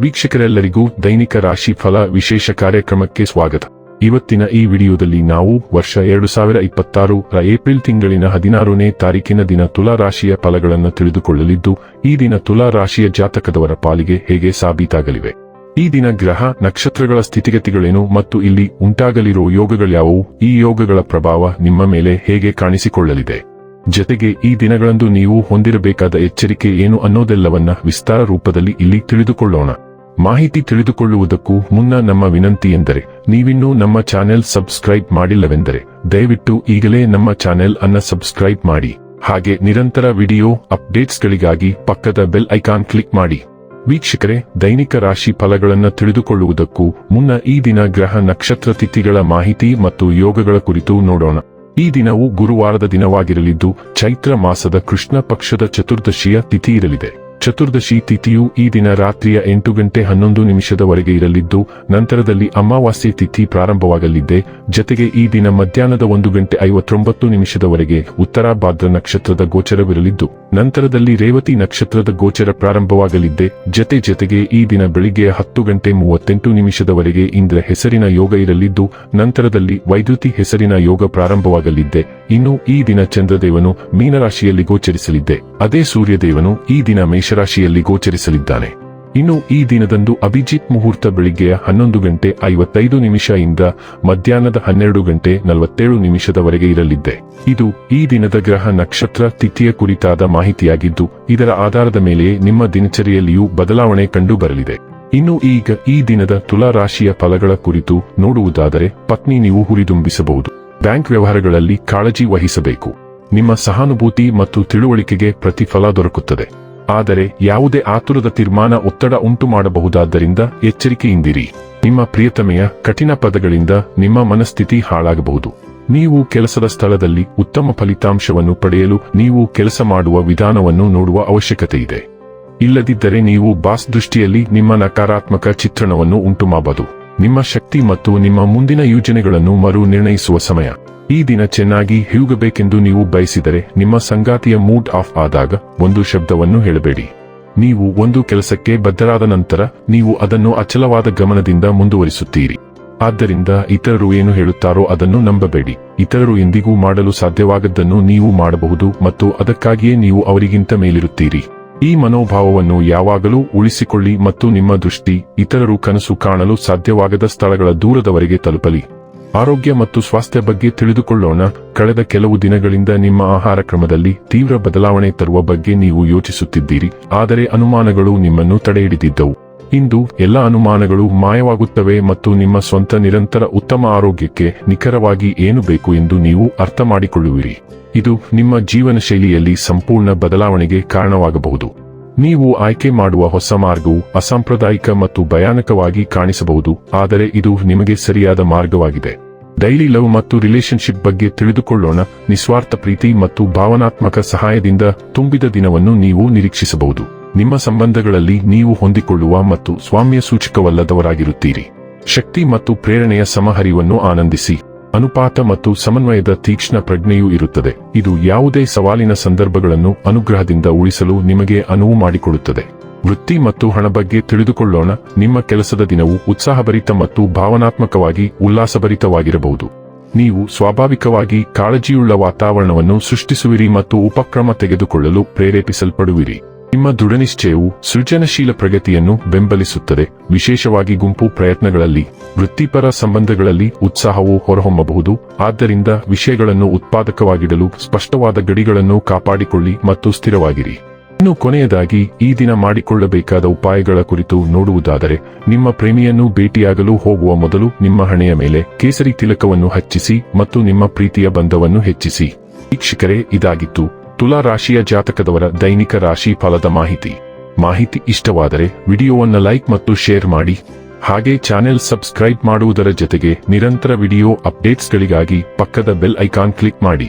ವೀಕ್ಷಕರೆಲ್ಲರಿಗೂ ದೈನಿಕ ರಾಶಿ ಫಲ ವಿಶೇಷ ಕಾರ್ಯಕ್ರಮಕ್ಕೆ ಸ್ವಾಗತ. ಇವತ್ತಿನ ಈ ವಿಡಿಯೋದಲ್ಲಿ ನಾವು ವರ್ಷ 2026 ರ ಏಪ್ರಿಲ್ ತಿಂಗಳಿನ 16ನೇ ತಾರೀಕಿನ ದಿನ ತುಲಾ ರಾಶಿಯ ಫಲಗಳನ್ನು ತಿಳಿದುಕೊಳ್ಳಲಿದ್ದು, ಈ ದಿನ ತುಲಾ ರಾಶಿಯ ಜಾತಕದವರ ಪಾಲಿಗೆ ಹೇಗೆ ಸಾಬೀತಾಗಲಿವೆ, ಈ ದಿನ ಗ್ರಹ ನಕ್ಷತ್ರಗಳ ಸ್ಥಿತಿಗತಿಗಳೇನು ಮತ್ತು ಇಲ್ಲಿ ಉಂಟಾಗಲಿರುವ ಯೋಗಗಳ್ಯಾವುವು, ಈ ಯೋಗಗಳ ಪ್ರಭಾವ ನಿಮ್ಮ ಮೇಲೆ ಹೇಗೆ ಕಾಣಿಸಿಕೊಳ್ಳಲಿದೆ, ಜತೆಗೆ ಈ ದಿನಗಳಂದು ನೀವು ಹೊಂದಿರಬೇಕಾದ ಎಚ್ಚರಿಕೆ ಏನು ಅನ್ನೋದೆಲ್ಲವನ್ನ ವಿಸ್ತಾರ ರೂಪದಲ್ಲಿ ಇಲ್ಲಿ ತಿಳಿದುಕೊಳ್ಳೋಣ. ಮಾಹಿತಿ ತಿಳಿದುಕೊಳ್ಳುವುದಕ್ಕೂ ಮುನ್ನ ನಮ್ಮ ವಿನಂತಿ ಎಂದರೆ, ನೀವಿನ್ನೂ ನಮ್ಮ ಚಾನೆಲ್ ಸಬ್ಸ್ಕ್ರೈಬ್ ಮಾಡಿಲ್ಲವೆಂದರೆ ದಯವಿಟ್ಟು ಈಗಲೇ ನಮ್ಮ ಚಾನೆಲ್ ಅನ್ನ ಸಬ್ಸ್ಕ್ರೈಬ್ ಮಾಡಿ. ಹಾಗೆ ನಿರಂತರ ವಿಡಿಯೋ ಅಪ್ಡೇಟ್ಸ್ಗಳಿಗಾಗಿ ಪಕ್ಕದ ಬೆಲ್ ಐಕಾನ್ ಕ್ಲಿಕ್ ಮಾಡಿ. ವೀಕ್ಷಕರೇ, ದೈನಿಕ ರಾಶಿ ಫಲಗಳನ್ನು ತಿಳಿದುಕೊಳ್ಳುವುದಕ್ಕೂ ಮುನ್ನ ಈ ದಿನ ಗ್ರಹ ನಕ್ಷತ್ರ ತಿಥಿಗಳ ಮಾಹಿತಿ ಮತ್ತು ಯೋಗಗಳ ಕುರಿತು ನೋಡೋಣ. ಈ ದಿನವು ಗುರುವಾರದ ದಿನವಾಗಿರಲಿದ್ದು, ಚೈತ್ರ ಮಾಸದ ಕೃಷ್ಣ ಪಕ್ಷದ ಚತುರ್ದಶಿಯ ತಿಥಿ ಇರಲಿದೆ. ಚತುರ್ದಶಿ ತಿಥಿಯು ಈ ದಿನ ರಾತ್ರಿಯ 8:11 ಇರಲಿದ್ದು, ನಂತರದಲ್ಲಿ ಅಮಾವಾಸ್ಯೆ ತಿಥಿ ಪ್ರಾರಂಭವಾಗಲಿದೆ. ಜತೆಗೆ ಈ ದಿನ ಮಧ್ಯಾಹ್ನದ 1:59 ಉತ್ತರಾಭಾದ್ರ ನಕ್ಷತ್ರದ ಗೋಚರವಿರಲಿದ್ದು, ನಂತರದಲ್ಲಿ ರೇವತಿ ನಕ್ಷತ್ರದ ಗೋಚರ ಪ್ರಾರಂಭವಾಗಲಿದೆ. ಜತೆಗೆ ಈ ದಿನ ಬೆಳಿಗ್ಗೆ 10:38 ಇಂದ್ರ ಹೆಸರಿನ ಯೋಗ ಇರಲಿದ್ದು, ನಂತರದಲ್ಲಿ ವೈದ್ಯುತಿ ಹೆಸರಿನ ಯೋಗ ಪ್ರಾರಂಭವಾಗಲಿದೆ. ಇನ್ನು ಈ ದಿನ ಚಂದ್ರದೇವನು ಮೀನರಾಶಿಯಲ್ಲಿ ಗೋಚರಿಸಲಿದೆ. ಅದೇ ಸೂರ್ಯದೇವನು ಈ ದಿನ ಮೇಷರಾಶಿಯಲ್ಲಿ ಗೋಚರಿಸಲಿದ್ದಾನೆ. ಇನ್ನು ಈ ದಿನದಂದು ಅಭಿಜಿತ್ ಮುಹೂರ್ತ ಬೆಳಿಗ್ಗೆಯ 11:55 ಇಂದ ಮಧ್ಯಾಹ್ನದ 12:47 ಇರಲಿದೆ. ಇದು ಈ ದಿನದ ಗ್ರಹ ನಕ್ಷತ್ರ ತಿಥಿಯ ಕುರಿತಾದ ಮಾಹಿತಿಯಾಗಿದ್ದು, ಇದರ ಆಧಾರದ ಮೇಲೆ ನಿಮ್ಮ ದಿನಚರಿಯಲ್ಲಿಯೂ ಬದಲಾವಣೆ ಕಂಡು ಬರಲಿದೆ. ಇನ್ನು ಈಗ ಈ ದಿನದ ತುಲಾ ರಾಶಿಯ ಫಲಗಳ ಕುರಿತು ನೋಡುವುದಾದರೆ, ಪತ್ನಿ ನೀವು ಹುರಿದುಂಬಿಸಬಹುದು. ಬ್ಯಾಂಕ್ ವ್ಯವಹಾರಗಳಲ್ಲಿ ಕಾಳಜಿ ವಹಿಸಬೇಕು. ನಿಮ್ಮ ಸಹಾನುಭೂತಿ ಮತ್ತು ತಿಳುವಳಿಕೆಗೆ ಪ್ರತಿಫಲ ದೊರಕುತ್ತದೆ. ಆದರೆ ಯಾವುದೇ ಆತುರದ ತೀರ್ಮಾನ ಒತ್ತಡ ಉಂಟು ಮಾಡಬಹುದಾದ್ದರಿಂದ ಎಚ್ಚರಿಕೆಯಿಂದಿರಿ. ನಿಮ್ಮ ಪ್ರಿಯತಮೆಯ ಕಠಿಣ ಪದಗಳಿಂದ ನಿಮ್ಮ ಮನಸ್ಥಿತಿ ಹಾಳಾಗಬಹುದು. ನೀವು ಕೆಲಸದ ಸ್ಥಳದಲ್ಲಿ ಉತ್ತಮ ಫಲಿತಾಂಶವನ್ನು ಪಡೆಯಲು ನೀವು ಕೆಲಸ ಮಾಡುವ ವಿಧಾನವನ್ನು ನೋಡುವ ಅವಶ್ಯಕತೆಯಿದೆ. ಇಲ್ಲದಿದ್ದರೆ ನೀವು ಬಾಸ್ ದೃಷ್ಟಿಯಲ್ಲಿ ನಿಮ್ಮ ನಕಾರಾತ್ಮಕ ಚಿತ್ರಣವನ್ನು ಉಂಟುಮಾಡಬಹುದು. ನಿಮ್ಮ ಶಕ್ತಿ ಮತ್ತು ನಿಮ್ಮ ಮುಂದಿನ ಯೋಜನೆಗಳನ್ನು ಮರು ನಿರ್ಣಯಿಸುವ ಸಮಯ. ಈ ದಿನ ಚೆನ್ನಾಗಿ ಹೂಗಬೇಕೆಂದು ನೀವು ಬಯಸಿದರೆ, ನಿಮ್ಮ ಸಂಗಾತಿಯ ಮೂಡ್ ಆಫ್ ಆದಾಗ ಒಂದು ಶಬ್ದವನ್ನು ಹೇಳಬೇಡಿ. ನೀವು ಒಂದು ಕೆಲಸಕ್ಕೆ ಬದ್ಧರಾದ ನಂತರ ನೀವು ಅದನ್ನು ಅಚಲವಾದ ಗಮನದಿಂದ ಮುಂದುವರಿಸುತ್ತೀರಿ. ಆದ್ದರಿಂದ ಇತರರು ಏನು ಹೇಳುತ್ತಾರೋ ಅದನ್ನು ನಂಬಬೇಡಿ. ಇತರರು ಎಂದಿಗೂ ಮಾಡಲು ಸಾಧ್ಯವಾಗದ್ದನ್ನು ನೀವು ಮಾಡಬಹುದು ಮತ್ತು ಅದಕ್ಕಾಗಿಯೇ ನೀವು ಅವರಿಗಿಂತ ಮೇಲಿರುತ್ತೀರಿ. ಈ ಮನೋಭಾವವನ್ನು ಯಾವಾಗಲೂ ಉಳಿಸಿಕೊಳ್ಳಿ ಮತ್ತು ನಿಮ್ಮ ದೃಷ್ಟಿ ಇತರರು ಕನಸು ಕಾಣಲು ಸಾಧ್ಯವಾಗದ ಸ್ಥಳಗಳ ದೂರದವರೆಗೆ ತಲುಪಲಿ. ಆರೋಗ್ಯ ಮತ್ತು ಸ್ವಾಸ್ಥ್ಯ ಬಗ್ಗೆ ತಿಳಿದುಕೊಳ್ಳೋಣ. ಕಳೆದ ಕೆಲವು ದಿನಗಳಿಂದ ನಿಮ್ಮ ಆಹಾರ ಕ್ರಮದಲ್ಲಿ ತೀವ್ರ ಬದಲಾವಣೆ ತರುವ ಬಗ್ಗೆ ನೀವು ಯೋಚಿಸುತ್ತಿದ್ದೀರಿ, ಆದರೆ ಅನುಮಾನಗಳು ನಿಮ್ಮನ್ನು ತಡೆಹಿಡಿದಿದ್ದವು. ಇಂದು ಎಲ್ಲ ಅನುಮಾನಗಳು ಮಾಯವಾಗುತ್ತವೆ ಮತ್ತು ನಿಮ್ಮ ಸ್ವಂತ ನಿರಂತರ ಉತ್ತಮ ಆರೋಗ್ಯಕ್ಕೆ ನಿಖರವಾಗಿ ಏನು ಬೇಕು ಎಂದು ನೀವು ಅರ್ಥ ಮಾಡಿಕೊಳ್ಳುವಿರಿ. ಇದು ನಿಮ್ಮ ಜೀವನ ಶೈಲಿಯಲ್ಲಿ ಸಂಪೂರ್ಣ ಬದಲಾವಣೆಗೆ ಕಾರಣವಾಗಬಹುದು. ನೀವು ಆಯ್ಕೆ ಮಾಡುವ ಹೊಸ ಮಾರ್ಗವು ಅಸಾಂಪ್ರದಾಯಿಕ ಮತ್ತು ಭಯಾನಕವಾಗಿ ಕಾಣಿಸಬಹುದು, ಆದರೆ ಇದು ನಿಮಗೆ ಸರಿಯಾದ ಮಾರ್ಗವಾಗಿದೆ. ಡೈಲಿ ಲವ್ ಮತ್ತು ರಿಲೇಶನ್ಶಿಪ್ ಬಗ್ಗೆ ತಿಳಿದುಕೊಳ್ಳೋಣ. ನಿಸ್ವಾರ್ಥ ಪ್ರೀತಿ ಮತ್ತು ಭಾವನಾತ್ಮಕ ಸಹಾಯದಿಂದ ತುಂಬಿದ ದಿನವನ್ನು ನೀವು ನಿರೀಕ್ಷಿಸಬಹುದು. ನಿಮ್ಮ ಸಂಬಂಧಗಳಲ್ಲಿ ನೀವು ಹೊಂದಿಕೊಳ್ಳುವ ಮತ್ತು ಸ್ವಾಮ್ಯ ಸೂಚಕವಲ್ಲದವರಾಗಿರುತ್ತೀರಿ. ಶಕ್ತಿ ಮತ್ತು ಪ್ರೇರಣೆಯ ಸಮಹರಿವನ್ನು ಆನಂದಿಸಿ. ಅನುಪಾತ ಮತ್ತು ಸಮನ್ವಯದ ತೀಕ್ಷ್ಣ ಪ್ರಜ್ಞೆಯೂ ಇರುತ್ತದೆ. ಇದು ಯಾವುದೇ ಸವಾಲಿನ ಸಂದರ್ಭಗಳನ್ನು ಅನುಗ್ರಹದಿಂದ ಉಳಿಸಲು ನಿಮಗೆ ಅನುವು ಮಾಡಿಕೊಡುತ್ತದೆ. ವೃತ್ತಿ ಮತ್ತು ಹಣ ಬಗ್ಗೆ ತಿಳಿದುಕೊಳ್ಳೋಣ. ನಿಮ್ಮ ಕೆಲಸದ ದಿನವು ಉತ್ಸಾಹಭರಿತ ಮತ್ತು ಭಾವನಾತ್ಮಕವಾಗಿ ಉಲ್ಲಾಸಭರಿತವಾಗಿರಬಹುದು. ನೀವು ಸ್ವಾಭಾವಿಕವಾಗಿ ಕಾಳಜಿಯುಳ್ಳ ವಾತಾವರಣವನ್ನು ಸೃಷ್ಟಿಸುವಿರಿ ಮತ್ತು ಉಪಕ್ರಮ ತೆಗೆದುಕೊಳ್ಳಲು ಪ್ರೇರೇಪಿಸಲ್ಪಡುವಿರಿ. ನಿಮ್ಮ ದೃಢನಿಶ್ಚಯವು ಸೃಜನಶೀಲ ಪ್ರಗತಿಯನ್ನು ಬೆಂಬಲಿಸುತ್ತದೆ, ವಿಶೇಷವಾಗಿ ಗುಂಪು ಪ್ರಯತ್ನಗಳಲ್ಲಿ. ವೃತ್ತಿಪರ ಸಂಬಂಧಗಳಲ್ಲಿ ಉತ್ಸಾಹವು ಹೊರಹೊಮ್ಮಬಹುದು. ಆದ್ದರಿಂದ ವಿಷಯಗಳನ್ನು ಉತ್ಪಾದಕವಾಗಿಡಲು ಸ್ಪಷ್ಟವಾದ ಗಡಿಗಳನ್ನು ಕಾಪಾಡಿಕೊಳ್ಳಿ ಮತ್ತು ಸ್ಥಿರವಾಗಿರಿ. ಇನ್ನು ಕೊನೆಯದಾಗಿ ಈ ದಿನ ಮಾಡಿಕೊಳ್ಳಬೇಕಾದ ಉಪಾಯಗಳ ಕುರಿತು ನೋಡುವುದಾದರೆ, ನಿಮ್ಮ ಪ್ರೇಮಿಯನ್ನು ಭೇಟಿಯಾಗಲು ಹೋಗುವ ಮೊದಲು ನಿಮ್ಮ ಹಣೆಯ ಮೇಲೆ ಕೇಸರಿ ತಿಲಕವನ್ನು ಹಚ್ಚಿಸಿ ಮತ್ತು ನಿಮ್ಮ ಪ್ರೀತಿಯ ಬಂಧವನ್ನು ಹೆಚ್ಚಿಸಿ. ವೀಕ್ಷಕರೇ, ಇದಾಗಿತ್ತು ತುಲಾ ರಾಶಿಯ ಜಾತಕದವರ ದೈನಿಕ ರಾಶಿ ಫಲದ ಮಾಹಿತಿ ಇಷ್ಟವಾದರೆ ವಿಡಿಯೋವನ್ನು ಲೈಕ್ ಮತ್ತು ಶೇರ್ ಮಾಡಿ. ಹಾಗೆ ಚಾನೆಲ್ ಸಬ್ಸ್ಕ್ರೈಬ್ ಮಾಡುವುದರ ಜೊತೆಗೆ ನಿರಂತರ ವಿಡಿಯೋ ಅಪ್ಡೇಟ್ಸ್ಗಳಿಗಾಗಿ ಪಕ್ಕದ ಬೆಲ್ ಐಕಾನ್ ಕ್ಲಿಕ್ ಮಾಡಿ.